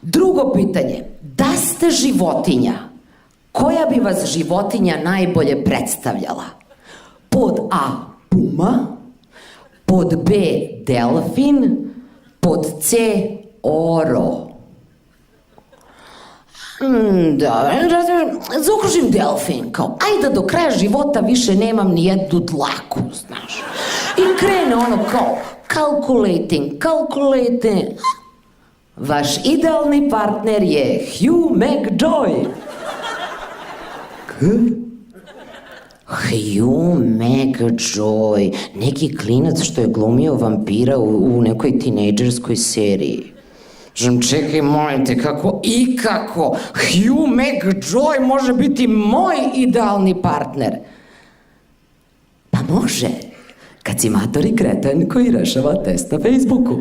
Drugo pitanje, da ste životinja, koja bi vas životinja najbolje predstavljala? Pod A, puma, pod B, delfin, pod C, oro. Da, zaokružim delfin, kao, ajde do kraja života više nemam ni jednu dlaku, znaš. I krene ono kao, calculating. Vaš idealni partner je Hugh McJoy. Hugh McJoy, neki klinac što je glumio vampira u nekoj tinejdžerskoj seriji. Čekaj, molim te, kako Hugh McJoy može biti moj idealni partner? Pa može, kad si matori kreten koji rešava test na Facebooku.